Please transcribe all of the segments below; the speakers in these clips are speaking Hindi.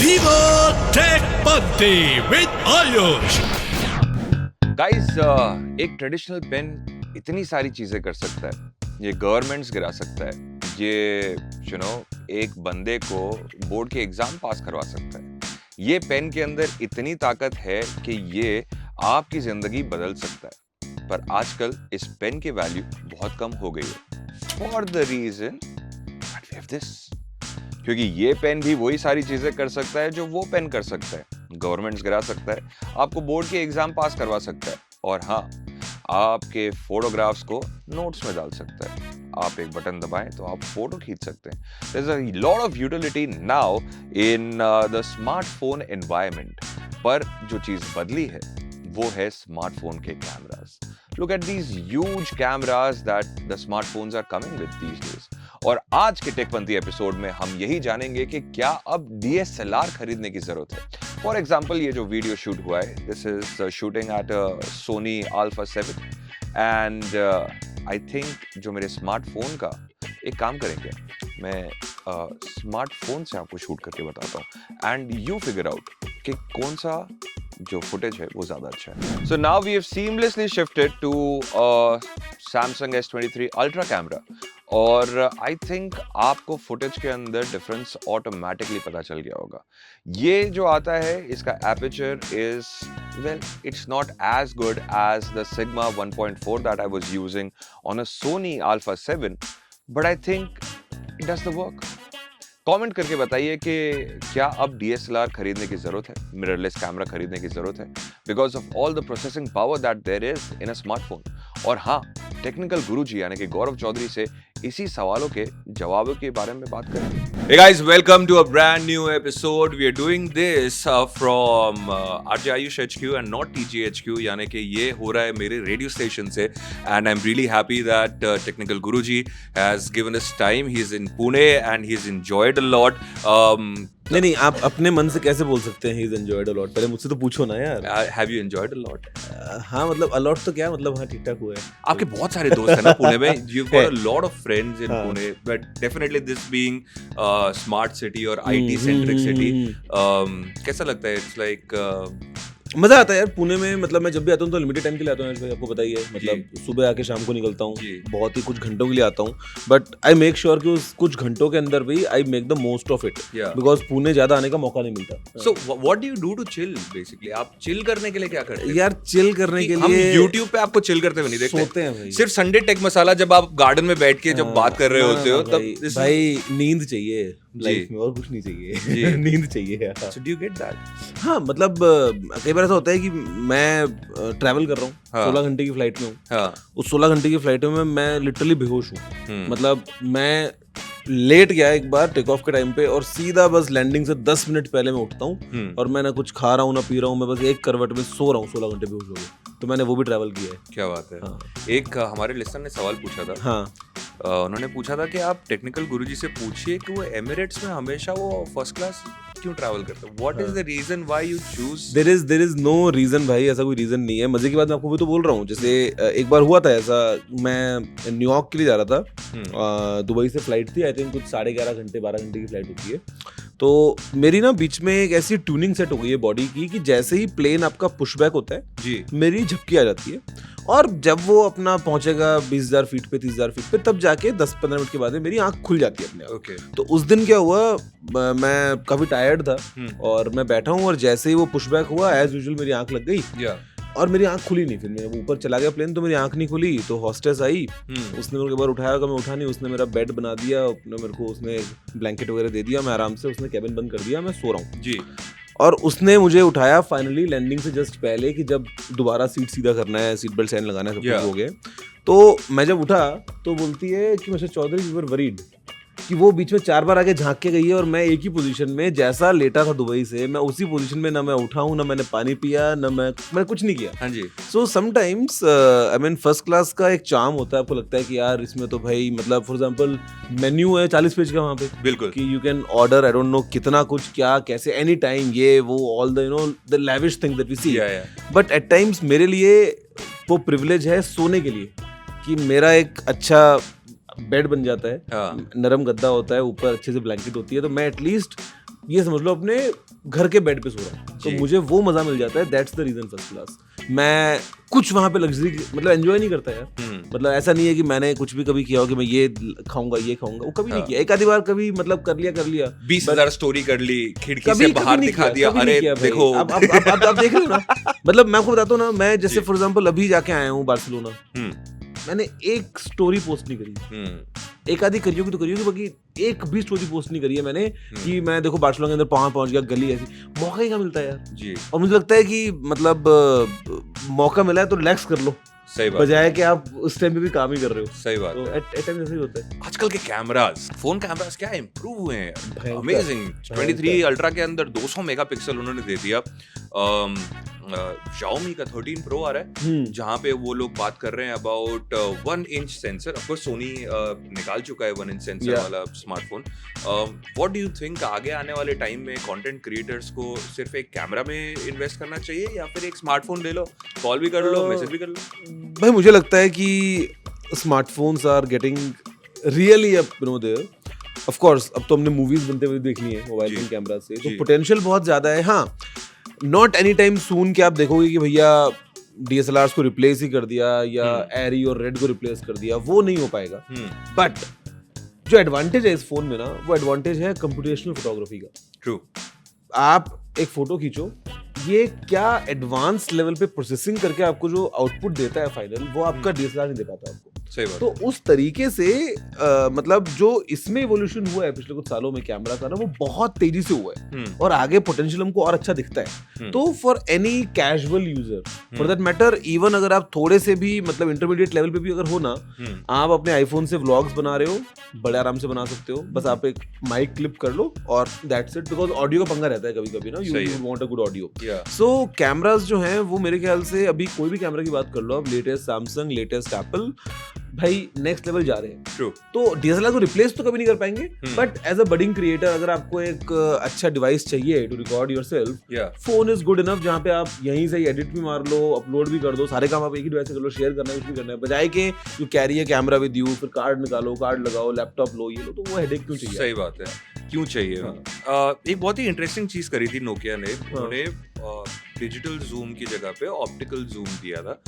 Viva Tech Bhakti with Ayush. Guys एक ट्रेडिशनल पेन इतनी सारी चीजें कर सकता है। ये गवर्नमेंट्स गिरा सकता है, ये एक बंदे को बोर्ड के एग्जाम पास करवा सकता है। ये पेन के अंदर इतनी ताकत है कि ये आपकी जिंदगी बदल सकता है। पर आजकल इस पेन की वैल्यू बहुत कम हो गई है for the reason that we have this. क्योंकि ये पेन भी वही सारी चीजें कर सकता है जो वो पेन कर सकता है। गवर्नमेंट्स गिरा सकता है, आपको बोर्ड के एग्जाम पास करवा सकता है, और हाँ, आपके फोटोग्राफ्स को नोट्स में डाल सकता है। आप एक बटन दबाएं तो आप फोटो खींच सकते हैं। There's a lot of utility now in the smartphone environment. पर जो चीज बदली है वो है स्मार्टफोन के cameras. Look at these huge cameras that the smartphones are coming with these days. और आज के टेकपंथी एपिसोड में हम यही जानेंगे कि क्या अब DSLR खरीदने की जरूरत है। फॉर एग्जाम्पल, ये जो वीडियो शूट हुआ है, this is shooting at Sony Alpha 7 and I think जो मेरे स्मार्टफोन का, एक काम करेंगे, मैं स्मार्टफोन से आपको शूट करके बताता हूँ एंड यू फिगर आउट कि कौन सा जो फुटेज है वो ज्यादा अच्छा है। So now we have seamlessly shifted to Samsung S23 ultra camera, और आई थिंक आपको फुटेज के अंदर डिफरेंस ऑटोमेटिकली पता चल गया होगा। ये जो आता है, इसका aperture is well, it's not as good as the Sigma 1.4 that I was using on a Sony Alpha 7, but I think it does the work. Comment करके बताइए कि क्या अब DSLR खरीदने की जरूरत है, मिररलेस कैमरा खरीदने की जरूरत है, because of all the processing power that there is in a smartphone. और हाँ, टेक्निकल गुरुजी यानी कि गौरव चौधरी से इसी सवालों के जवाबों के बारे में बात करेंगे। Hey guys, welcome to a brand new episode. We are doing this from RJ Ayush HQ and not TGHQ, यानी कि ये हो रहा है मेरे रेडियो स्टेशन से, and I'm really happy that technical Guruji has given us time. He's in Pune and he's enjoyed a lot. नहीं, आप अपने मन से कैसे बोल सकते हैं he's enjoyed a lot? पहले मुझसे तो पूछो ना यार। Have you enjoyed a lot? हाँ, मतलब a lot तो क्या मतलब, हाँ, ठीक ठाक हुआ है। आपके बहुत सारे दोस्त हैं ना पुणे में, you've got a lot of friends in Pune, but definitely this being smart city और IT centric city, कैसा लगता है? It's like मजा आता है यार पुणे में। मतलब मैं जब भी आता हूँ तो लिमिटेड टाइम के लिए आता हूँ भाई, आपको पता ही है। मतलब सुबह आके शाम को निकलता हूँ, बहुत ही कुछ घंटों के लिए आता हूँ, बट आई मेक श्योर कि उस कुछ घंटों के अंदर भी I make the most of it, because Pune ज्यादा आने का मौका नहीं मिलता। So what do you do to chill basically? आप चिल करने के लिए क्या करते हैं? यार चिल करने के लिए हम YouTube पे आपको चिल करते हुए नहीं देखते, सोते हैं भाई। सिर्फ संडे टेक मसाला जब आप गार्डन में बैठ के जब बात कर रहे होते हो तब भाई नींद चाहिए लाइफ में, और कुछ नहीं चाहिए। नींद चाहिए। So do you get that? हाँ, मतलब कई बार ऐसा होता है कि मैं ट्रैवल कर रहा हूँ, 16 घंटे की फ्लाइट में हूँ, उस 16 घंटे की फ्लाइट में मैं लिटरली बेहोश हूँ। मतलब मैं लेट गया एक बार टेक ऑफ के टाइम पे, और सीधा बस लैंडिंग से 10 मिनट पहले मैं उठता हूँ, और मैं ना कुछ खा रहा हूँ ना पी रहा हूँ, मैं बस एक करवट में सो रहा हूँ 16 घंटे बेहोश हो गए। तो मैंने वो भी ट्रैवल किया है। क्या बात है। हाँ। एक हमारे लिस्टर ने सवाल पूछा था। हाँ। उन्होंने पूछा था कि आप टेक्निकल गुरुजी से पूछिए कि वो एमिरेट्स में हमेशा वो फर्स्ट क्लास क्यों ट्रैवल करते हैं? What is the reason why you choose? There is no reason भाई, ऐसा कोई रीजन नहीं है। मजे की बात मैं आपको भी तो बोल रहा हूँ। जैसे एक बार हुआ था ऐसा, मैं न्यूयॉर्क के लिए जा रहा था, दुबई से फ्लाइट थी, आई थिंक कुछ 11.5 घंटे 12 घंटे की फ्लाइट होती है। तो मेरी ना बीच में एक ऐसी ट्यूनिंग सेट हो गई है बॉडी की कि जैसे ही प्लेन आपका पुशबैक होता है जी, मेरी झपकी आ जाती है, और जब वो अपना पहुंचेगा 20,000 फीट पे 30,000 फीट पे, तब जाके 10-15 मिनट के बाद में मेरी आंख खुल जाती है अपने आप। तो उस दिन क्या हुआ, मैं काफी टायर्ड था और मैं बैठा हूँ, और जैसे ही वो पुशबैक हुआ एज यूजुअल मेरी आंख लग गई, और मेरी आंख खुली नहीं। फिर मैं ऊपर चला गया प्लेन, तो मेरी आंख नहीं खुली। तो हॉस्टेस आई, उसने मेरे को एक बार उठाया, मैं उठा नहीं, उसने मेरा बेड बना दिया, अपने मेरे को उसने ब्लैंकेट वगैरह दे दिया, मैं आराम से, उसने कैबिन बंद कर दिया, मैं सो रहा हूँ जी। और उसने मुझे उठाया फाइनली लैंडिंग से जस्ट पहले, कि जब दोबारा सीट सीधा करना है, सीट बेल्ट साइन लगाना है, सब कुछ हो गया। तो मैं जब उठा तो बोलती है कि mister Chaudhary you were worried, कि वो बीच में 4 बार आगे झांक के गई है, और मैं एक ही पोजीशन में जैसा लेटा था दुबई से, मैं उसी पोजीशन में, ना मैं उठा हूँ, ना मैंने पानी पिया, ना मैं कुछ नहीं किया। हाँ जी। So sometimes I mean first class का एक चार्म होता है। आपको लगता है कि यार इसमें तो भाई, मतलब फॉर एग्जांपल मेन्यू है 40 पेज का वहाँ पे, बिल्कुल, कि you can order I don't know कितना कुछ, क्या कैसे, एनी टाइम, ये वो, all the the lavish thing that we see. But at times मेरे लिए वो प्रिविलेज है सोने के लिए, कि मेरा एक अच्छा बेड बन जाता है, नरम गद्दा होता है, ऊपर अच्छे से ब्लैंकेट होती है, तो मैं एटलीस्ट ये समझ लो अपने घर के बेड पे सो रहा हूँ, तो जी। मुझे वो मजा मिल जाता है. That's the reason first class. मैं कुछ वहाँ पे लग्जरी मतलब एंजॉय नहीं करता यार. मतलब ऐसा नहीं है कि मैंने कुछ भी कभी किया हो कि मैं ये खाऊंगा वो कभी नहीं हाँ. किया. एक आधी बार कभी मतलब कर लिया 20,000 स्टोरी कर ली, खिड़की कभी से बाहर नहीं दिखा दिया, कभी अरे नहीं किया भाई. देखो. अब देख रहे हो ना. मतलब मैं आपको बताता हूँ ना, मैं जैसे जी. फॉर एग्जांपल अभी जाके आया हूँ बार्सिलोना, हम्म, मैंने एक स्टोरी पोस्ट नहीं करी. एक आधी करी होगी तो करी होगी, बाकी एक भी स्टोरी पोस्ट नहीं करी है मैंने कि मैं देखो बार्सिलोना के अंदर पहुंच गया, गली ऐसी. मौका ही क्या मिलता है यार. जी, और मुझे लगता है कि मतलब मौका मिला है तो रिलैक्स कर लो, सही बात. बजाय कि आप उस टाइम पे भी काम ही कर रहे हो. सही बात तो है. एट टाइम ऐसा ही होता है. आजकल के कैमरास, फोन कैमरास क्या इंप्रूव हुए हैं. भयंकर. अमेजिंग. 23 अल्ट्रा के अंदर 200 मेगापिक्सल उन्होंने दे दिया. Xiaomi का 13 Pro आ रहा है, जहाँ पे वो लोग बात कर रहे हैं about 1 inch sensor. Of course Sony निकाल चुका है 1 इंच सेंसर Yeah. वाला smartphone. What do you think आगे आने वाले टाइम में कंटेंट क्रिएटर्स को सिर्फ एक कैमरा में इन्वेस्ट करना चाहिए या फिर एक स्मार्टफोन ले लो, कॉल भी कर लो, मैसेज भी कर लो? भाई मुझे लगता है कि smartphones are getting really up there. Of course अब तो हमने मूवीज बनते हुए देख ली है मोबाइल जी. फोन कैमरा से, जी. तो पोटेंशियल बहुत ज्यादा है. हाँ, नॉट एनी टाइम सून कि आप देखोगे कि भैया DSLRs को रिप्लेस ही कर दिया या एरी और रेड को रिप्लेस कर दिया, वो नहीं हो पाएगा. बट जो एडवांटेज है इस फोन में ना, वो एडवांटेज है कंप्यूटेशनल फोटोग्राफी का. ट्रू. आप एक फोटो खींचो, ये क्या एडवांस लेवल पे प्रोसेसिंग करके आपको जो आउटपुट देता है फाइनल, वो आपका DSLR नहीं दे पाता आपको. सही बात. तो उस तरीके से मतलब जो इसमें इवोल्यूशन हुआ है पिछले कुछ सालों में कैमरा का ना, वो बहुत तेजी से हुआ है और आगे पोटेंशियल हमको और अच्छा दिखता है. तो for any casual user, for that matter, even अगर आप थोड़े से भी मतलब इंटरमीडिएट लेवल पे भी अगर हो ना, आप अपने आईफोन से व्लॉग्स बना रहे हो, बड़े आराम से बना सकते हो. बस आप एक माइक क्लिप कर लो और दैट्स इट. बिकॉज ऑडियो का पंगा रहता है कभी कभी ना, you want a good audio. So cameras जो हैं वो मेरे ख्याल से अभी कोई भी कैमरा की बात कर लो आप, लेटेस्ट सैमसंग, लेटेस्ट एप्पल, भाई नेक्स्ट लेवल जा रहे हैं. ट्रू. तो DSLR को रिप्लेस तो कभी नहीं कर पाएंगे, but as a budding creator अगर आपको एक अच्छा डिवाइस चाहिए to record yourself, phone is good enough, जहाँ पे आप यहीं से एडिट भी मार लो, अपलोड भी कर दो, सारे काम आप एक ही डिवाइस से कर लो, शेयर करना है, कुछ भी करना है, बजाय के you carry a camera with you, फिर कार्ड निकालो, कार्ड लगाओ, लैपटॉप लो, ये लो, तो वो हेडेक क्यों चाहिए. सही बात है, क्यों चाहिए. एक बहुत ही इंटरेस्टिंग चीज करी थी नोकिया ने. उन्होंने डिजिटल जूम की जगह पे ऑप्टिकल जूम दिया था,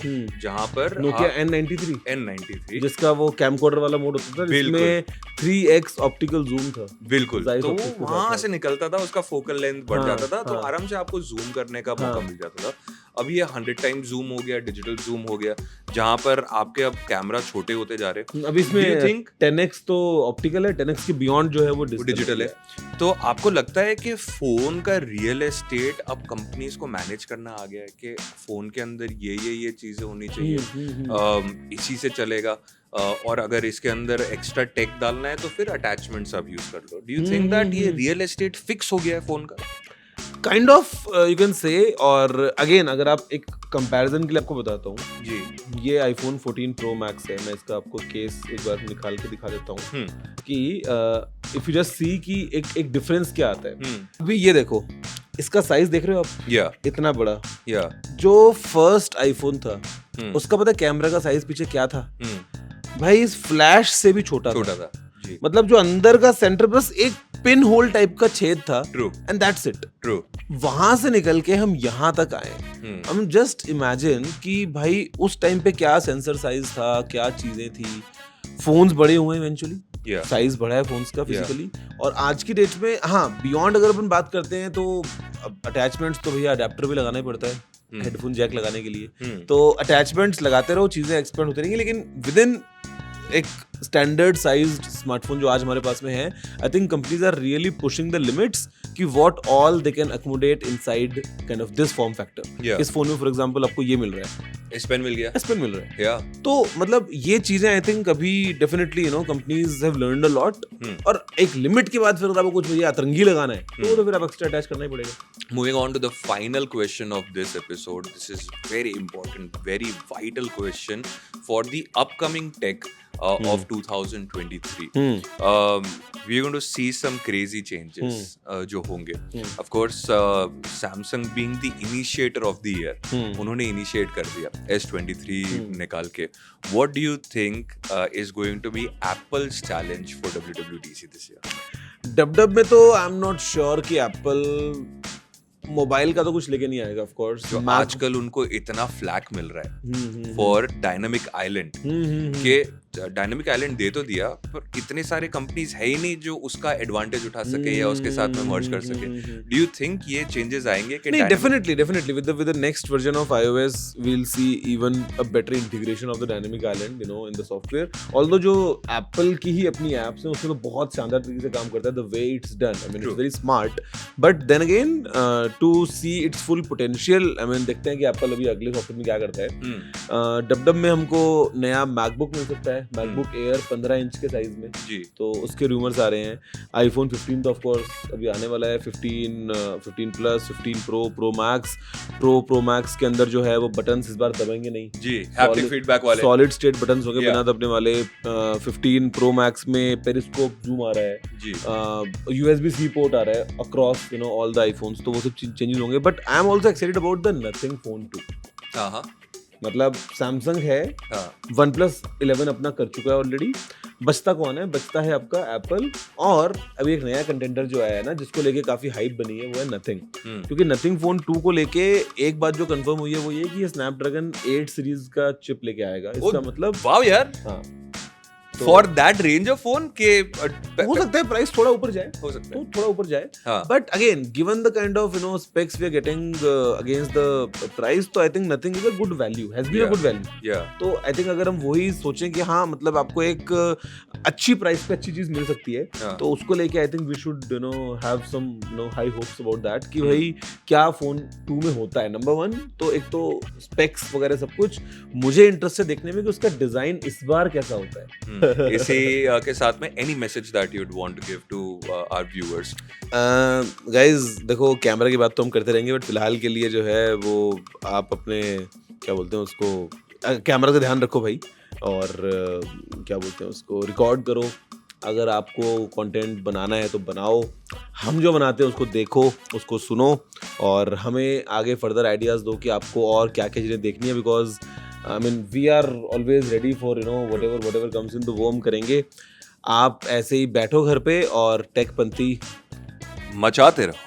जहां पर नोकिया N93 N93 जिसका वो कैमकॉर्डर वाला मोड होता था, जिसमें 3x ऑप्टिकल जूम था. बिल्कुल. Size तो of वो उसके वहां साथ से निकलता था, उसका फोकल लेंथ बढ़ हाँ, जाता था, तो हाँ. आराम से आपको जूम करने का मौका मिल जाता था. अब ये 100 टाइम जूम हो गया, डिजिटल जूम हो गया, जहां पर आपके अब कैमरा छोटे होते जा रहे हैं. अब इसमें Do you think 10x तो ऑप्टिकल है, 10x के बियॉन्ड जो है वो डिजिटल है. तो आपको लगता है कि फोन का रियल एस्टेट अब कंपनीज को मैनेज करना आ गया है कि फोन के अंदर ये चीजें होनी चाहिए, इसी से चलेगा, और अगर इसके अंदर एक्स्ट्रा टेक डालना है तो फिर अटैचमेंट्स आप यूज कर लो. डू यू थिंक दैट ये रियल एस्टेट फिक्स हो गया है फोन का? Kind of you can say. और अगेन अगर आप एक कंपैरिजन के लिए आपको बताता हूँ जी, ये iPhone 14 Pro Max है. मैं इसका आपको केस एक बार निकाल के दिखा देता हूँ कि इफ यू जस्ट सी कि एक डिफरेंस क्या आता है. अभी ये देखो, इसका साइज देख रहे हो आप, या इतना बड़ा. या जो फर्स्ट आईफोन था उसका पता कैमरा का साइज पीछे क्या था भाई? इस फ्लैश से भी छोटा था. जी, मतलब जो अंदर का सेंटर बस एक पिन होल टाइप का छेद था. True. And that's it. True. वहां से निकल के हम यहाँ तक आए. हम जस्ट इमेजिन कि भाई उस टाइम पे क्या सेंसर साइज था, क्या चीजें थी. फोन्स बड़े हुए इवेंचुअली, साइज बढ़ा है फोन्स का फिजिकली. और आज की डेट में हाँ, बियॉन्ड अगर अपन बात करते हैं तो अटैचमेंट्स तो भैया अडेप्टर भी लगाना ही पड़ता है हेडफोन जैक लगाने के लिए. तो अटैचमेंट्स लगाते रहो, चीजें एक्सपेंड होती रहेंगी, लेकिन विद इन एक स्टैंडर्ड साइज्ड स्मार्टफोन जो आज हमारे पास में है, I think companies are really pushing the limits कि what all they can accommodate inside kind of this form factor. इस फोन में फॉर एग्जांपल आपको ये मिल रहा है, S Pen मिल गया, S Pen मिल रहा है. या तो मतलब ये चीजें आई थिंक अभी definitely you know companies have learned a lot. और एक लिमिट के बाद फिर अगर आपको कुछ भैया अतरंगी लगाना है तो फिर आप एक्स्ट्रा अटैच करना ही पड़ेगा. Moving on to the final question of this episode. This is very important, very vital question for the upcoming tech of 2023. We're going to see some crazy changes जो होंगे. Of course, Samsung being the initiator of the year, उन्होंने initiate कर दिया S23 निकाल के. What do you think is going to be Apple's challenge for WWDC this year? Dub में तो आई एम नॉट श्योर कि एप्पल मोबाइल का तो कुछ लेके नहीं आएगा ऑफ कोर्स। जो आजकल उनको इतना फ्लैक मिल रहा है फॉर डायनामिक आइलैंड के डायनामिक आइलैंड दे तो दिया, पर इतने सारे कंपनीज है ही नहीं जो उसका एडवांटेज उठा सके या उसके साथ में मर्ज कर सके। डू यू थिंक ये चेंजेस आएंगे कि नहीं? Definitely with the next version of iOS we'll see even a better integration of the dynamic island, you know, in the software. Although जो Apple की ही अपनी apps हैं उसमें तो बहुत शानदार तरीके से काम करता है, the way it's done, I mean it's very smart, but then again to see its full potential, I mean देखते हैं कि Apple अभी अगले सॉफ्टवेयर में क्या करता है। डब में हमको नया MacBook मिल सकता है, MacBook Air 15 इंच के साइज में जी, तो उसके रूमर्स आ रहे हैं। iPhone 15 तो ऑफ कोर्स अभी आने वाला है, 15 प्लस, 15 Pro Max के अंदर जो है वो बटन्स इस बार दबाएंगे नहीं जी, हैप्टिक फीडबैक वाले सॉलिड स्टेट बटन्स होंगे बिना दबने वाले। 15 Pro Max में पेरिस्कोप जूम आ रहा है जी, USB-C पोर्ट आ रहा है across you know all the iPhones, तो वो सब चेंजेस होंगे। But I am also excited about the nothing phone 2। हां, मतलब सैमसंग है, OnePlus 11 अपना कर चुका है ऑलरेडी, बचता कौन है? बचता है आपका एप्पल, और अभी एक नया कंटेंडर जो आया है ना जिसको लेके काफी हाइप बनी है वो है नथिंग। क्योंकि नथिंग फोन 2 को लेके एक बात जो कंफर्म हुई है वो ये कि ये स्नैपड्रैगन 8 सीरीज का चिप लेके आएगा। इसका मतलब वाओ यार, हाँ, for that range of phone के हो सकता है प्राइस थोड़ा ऊपर जाए, हो सकता है तो थोड़ा ऊपर जाए, हाँ। But again given the kind of you know specs we are getting against the price, तो I think nothing is a good value, has been a good value. तो आई थिंक अगर हम वही सोचें कि हाँ मतलब आपको एक अच्छी प्राइस पे अच्छी चीज मिल सकती है, तो उसको लेके I think we should you know have some you know high hopes about that कि भाई क्या फोन 2 में होता है। नंबर 1 तो एक तो स्पेक्स वगैरह सब कुछ मुझे इंटरेस्ट है देखने में कि उसका डिजाइन इस बार कैसा होता है। इसी के साथ में any message that you would want to give to our viewers? Guys देखो, कैमरा की बात तो हम करते रहेंगे, बट फिलहाल के लिए जो है वो आप अपने क्या बोलते हैं उसको, कैमरा का ध्यान रखो भाई, और क्या बोलते हैं उसको, रिकॉर्ड करो। अगर आपको कंटेंट बनाना है तो बनाओ, हम जो बनाते हैं उसको देखो, उसको सुनो, और हमें आगे फर्दर आइडियाज़ दो कि आपको और क्या क्या चीज़ें देखनी है, because I mean we are always ready for you know whatever comes in, तो वो हम करेंगे। आप ऐसे ही बैठो घर पे और टेकपंथी मचाते रहो।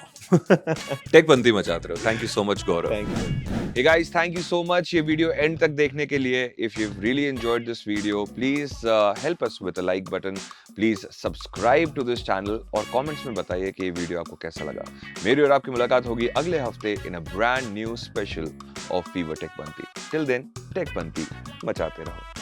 टेकपंथी मचाते रहो। Thank you so much Gaurav. Thank you. Hey guys, thank you so much ये वीडियो एंड तक देखने के लिए। If you've really enjoyed this video, please help us with a like button. Please subscribe to this channel और comments में बताइए कि ये वीडियो आपको कैसा लगा। मेरी और आपकी मुलाकात होगी अगले हफ्ते in a brand new special of Fever Techpanthy. Till then, Techpanthy मचाते रहो।